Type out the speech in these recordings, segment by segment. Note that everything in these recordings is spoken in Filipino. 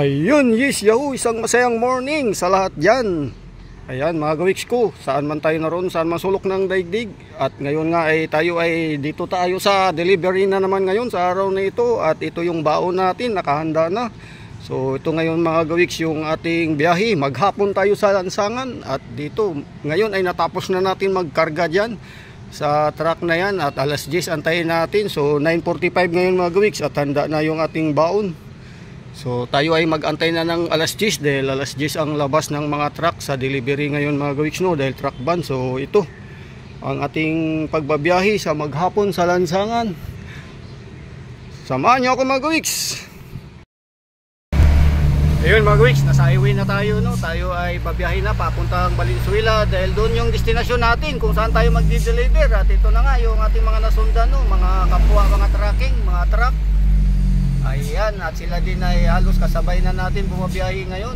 Ayun, yes, yahoo, isang masayang morning sa lahat dyan. Ayan mga gawiks ko, saan man tayo naroon, saan man sulok ng daigdig. At ngayon nga ay tayo ay dito tayo sa delivery na naman ngayon sa araw na ito. At ito yung baon natin, nakahanda na. So ito ngayon mga gawiks yung ating biyahe. Maghapon tayo sa lansangan. At dito ngayon ay natapos na natin magkarga dyan sa truck na yan. At alas 10 antayin natin. So 9:45 ngayon mga gawiks at handa na yung ating baon. So tayo ay mag-antay na ng alas 10 dahil alas 10 ang labas ng mga truck sa delivery ngayon mga gawiks, no, dahil truck ban. So ito ang ating pagbabiyahe sa maghapon sa lansangan. Samahan niyo ako mga gawiks. Ayun mga gawiks, nasa highway na tayo, no. Tayo ay babiyahe na papuntang Valenzuela dahil doon yung destinasyon natin kung saan tayo magdi-deliver. At ito na nga yung ating mga nasundan, no, mga kapwa, mga trucking, mga truck. Ayan, at sila din ay halos kasabay na natin bumabiyahe ngayon.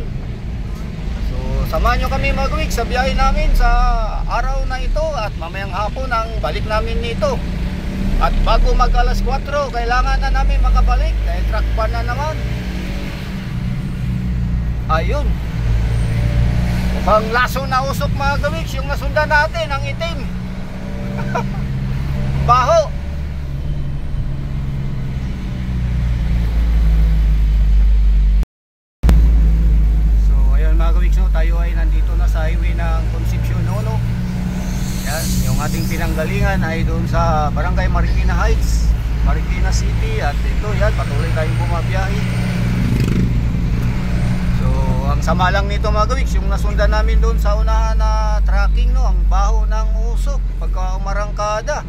So samahan nyo kami mga gawiks sa biyahe namin sa araw na ito. At mamayang hapon ang balik namin nito. At bago mag alas 4 kailangan na namin makabalik dahil truck ban na naman. Ayun, mukhang laso na usok mga gawiks yung nasundan natin, ang itim. Baho. Tayo ay nandito na sa highway ng Concepcion, no? Yan, yung ating pinanggalingan ay doon sa Barangay Marikina Heights, Marikina City. At ito, yan, patuloy tayong bumabiyahe. So ang sama lang nito mga gawiks, yung nasundan namin doon sa unahan na tracking, no, ang baho ng usok pagka umarangkada.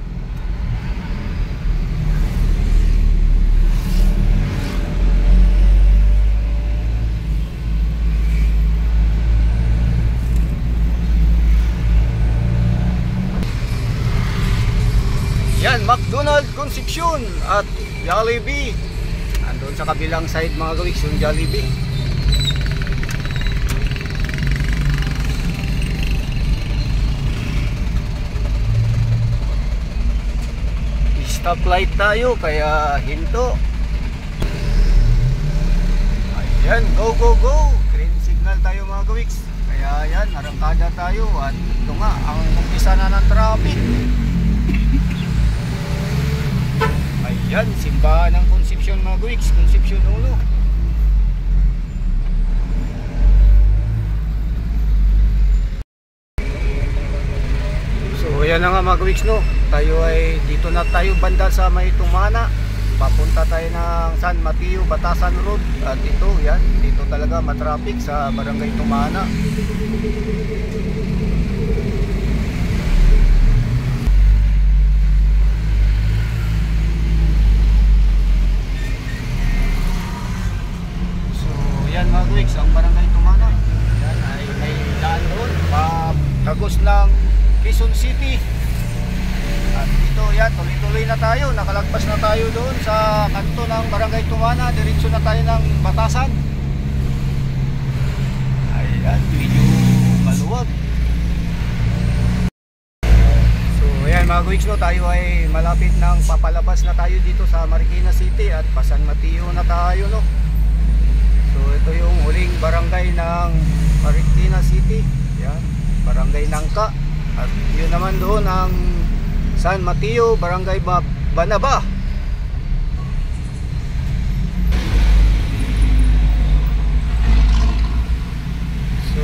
Yan, McDonald's Concepcion at Jollibee. Andun sa kabilang side mga gawiks yung Jollibee. Stoplight tayo kaya hinto. Ayan, go go go. Green signal tayo mga gawiks. Kaya yan, arangkada tayo. At ito nga, ang umpisa na ng traffic. Ayan, simbahan ng Concepcion mga gawiks, Concepcion ulo. So ayan na nga mga gawiks, no. Tayo ay dito na tayo banda sa May Tumana. Papunta tayo ng San Mateo, Batasan Road. At ito, yan, dito talaga matraffic sa Barangay Tumana. Mga gawiks, ang Barangay Tumana, yan ay may daan doon patagos ng Quezon City. At dito yan, tuloy-tuloy na tayo, nakalagpas na tayo doon sa kanto ng Barangay Tumana, diretso na tayo ng Batasan. Ayan, medyo maluwag. So ayan mga gawiks, no, tayo ay malapit ng papalabas na tayo dito sa Marikina City at San Mateo na tayo, no. So ito yung huling barangay ng Marikina City. Yan, Barangay Nangka. At yun naman doon ang San Mateo, Barangay Banaba. So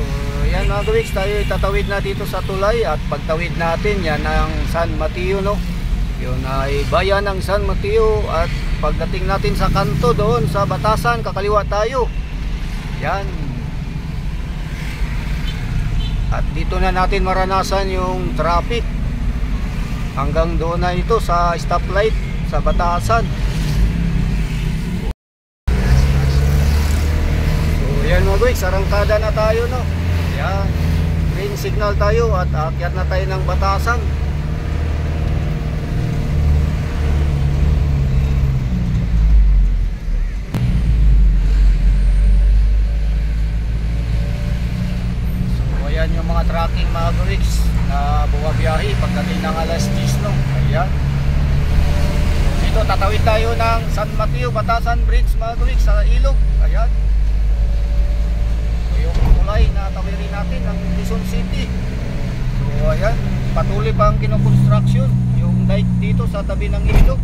yan mga gawiks, tayo itatawid na dito sa tulay. At pagtawid natin, yan ang San Mateo, no. Yun ay bayan ng San Mateo. At pagdating natin sa kanto doon sa Batasan, kakaliwa tayo. Yan. At dito na natin maranasan yung traffic. Hanggang doon na ito sa stoplight sa Batasan. So yan mga guys, arangkada na tayo, no. Yan. Green signal tayo at aakyat na tayo ng Batasan. Ayan yung mga tracking mga gawiks na bumabiyahe pagdating ng alas 10, no. Ayan. Dito tatawid tayo ng San Mateo, Batasan Bridge mga gawiks sa ilog. Ayan. natin ng Quezon City. So ayan, patuloy pa ang kinoconstruction yung dike dito sa tabi ng ilog.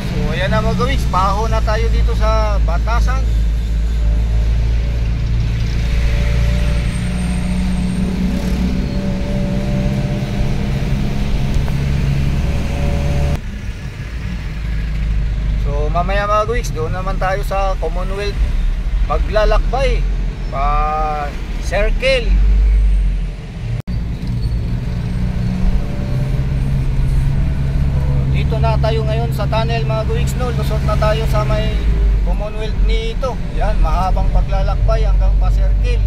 So ayan na mga gawiks, baho na tayo dito sa Batasan. So mamaya mga gawiks, doon naman tayo sa Commonwealth maglalakbay pa circle. Dito na tayo ngayon sa tunnel mga gawiks, no? Lusot na tayo sa may Commonwealth nito. Yan, mahabang paglalakbay hanggang pa circle.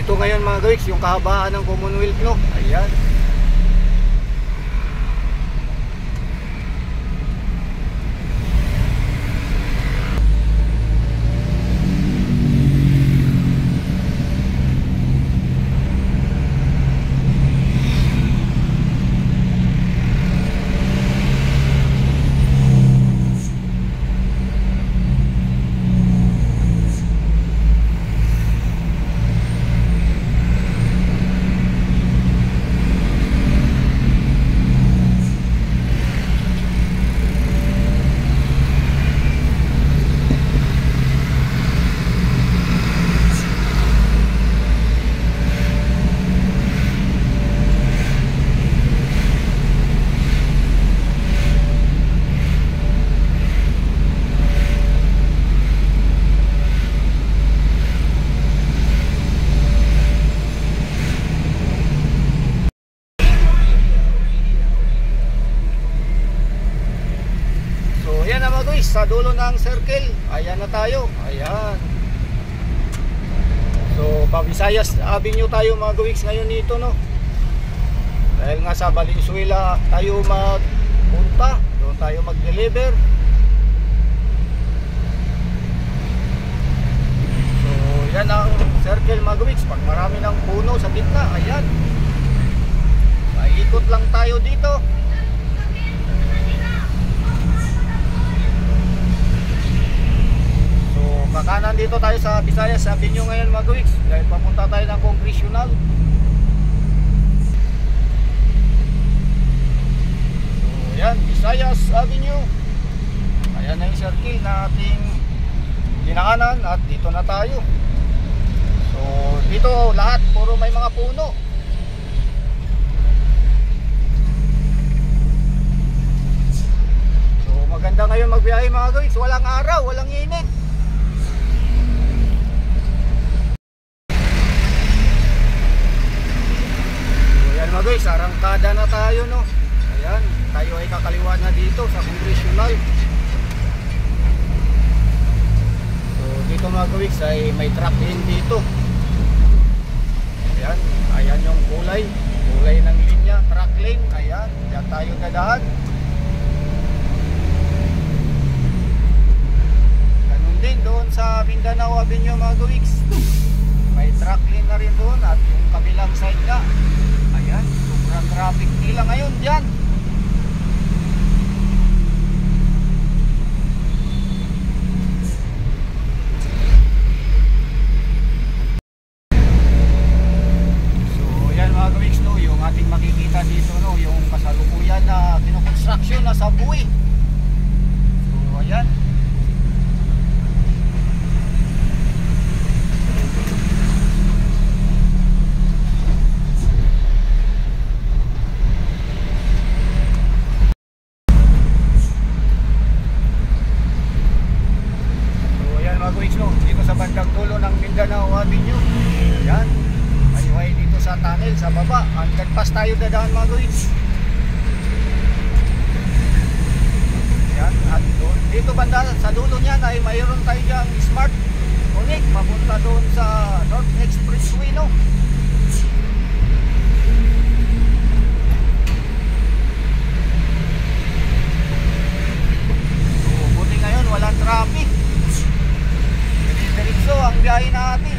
Ito ngayon mga gawiks, yung kahabaan ng Commonwealth, no? Ayan. Sa dulo ng circle, ayan na tayo. Ayan. So, Visayas Avenue tayo mga gawiks ngayon dito, no? Dahil nga sa Valenzuela tayo magpunta, doon tayo mag-deliver. So, yan ang circle mga gawiks. Pag marami ng puno sa gitna, ayan. Maikot lang tayo dito. Kakanan dito tayo sa Visayas Avenue ngayon mga gawiks, dahil papunta tayo ng Congressional. So yan, Visayas Avenue. Ayan na yung circle na ating dinaanan at dito na tayo. So dito lahat puro may mga puno. So maganda ngayon magbiyahe mga gawiks, walang araw, walang init. Mga guys, arangkada na tayo, no? Ayan, tayo ay kakaliwa na dito sa Congressional. So dito mga guys ay may truck lane dito. Ayan, ayan yung kulay ng linya, truck lane. Ayan, diyan tayo dadaan. Ganun din doon sa Mindanao Avenue mga guys, may truck lane na rin doon at yung kabilang side na. Ayan, sobrang traffic nila ngayon dyan. So yan mga gawiks, no, yung ating makikita dito, no, yung kasalukuyan na kinoconstruction na subway. So ayan. Dito sa bandang dulo ng Mindanao Avenue. Ayan, highway dito sa tunnel sa baba. Hanggang pas tayo dadaan mga guys. dito banda sa dulo niyan ay mayroon tayong Smart Connect papunta doon sa North Expressway, no? So, buti ngayon walang traffic. Diretso ang biyahe natin.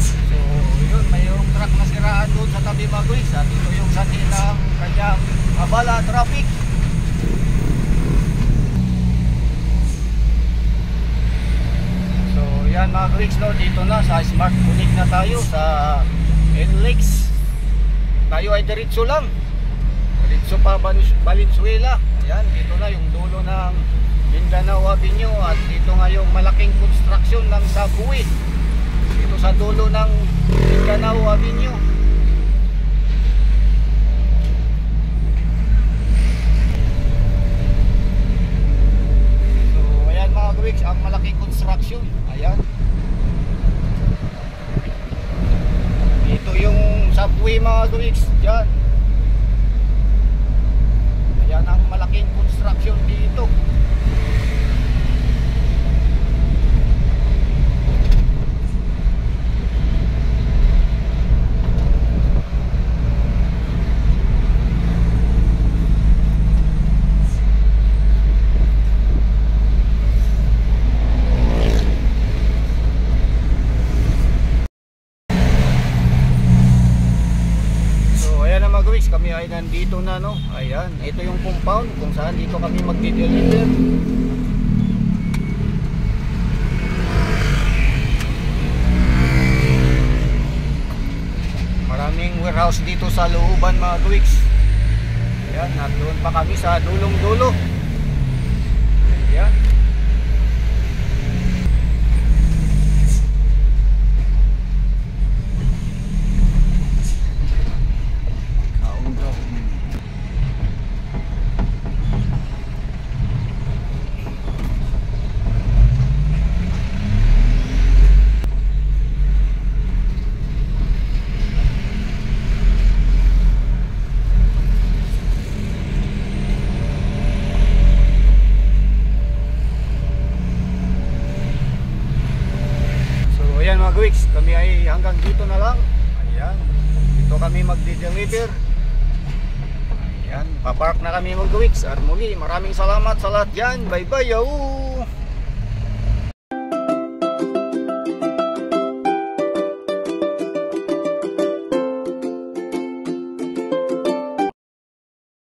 So, yun, mayroong truck na siraan doon sa tabi mga guys. At ito yung sanhi ng kanyang abala traffic. So, yan mga guys, no, dito na sa Smart Connect na tayo sa NLEX. Tayo ay diretso lang. Diretso pa Valenzuela. Ayan, dito na yung dulo ng Mindanao Avenue at dito nga yung malaking construction ng subway dito sa dulo ng Mindanao Avenue. So ayan mga kawiks, ang malaking construction. Ayan, dito yung subway mga kawiks, dyan. Yan ang malaking construction dito. Kami ay nandito na, no. Ayan, ito yung compound kung saan dito kami magdi-deliver. Maraming warehouse dito sa looban mga kawiks. Ayan, at doon pa kami sa dulong-dulo. Ayan. Kami ay hanggang dito na lang. Ayan, dito kami magdi-deliver. Ayan, papark na kami mag-weeks. At muli, maraming salamat sa lahat dyan. Bye bye.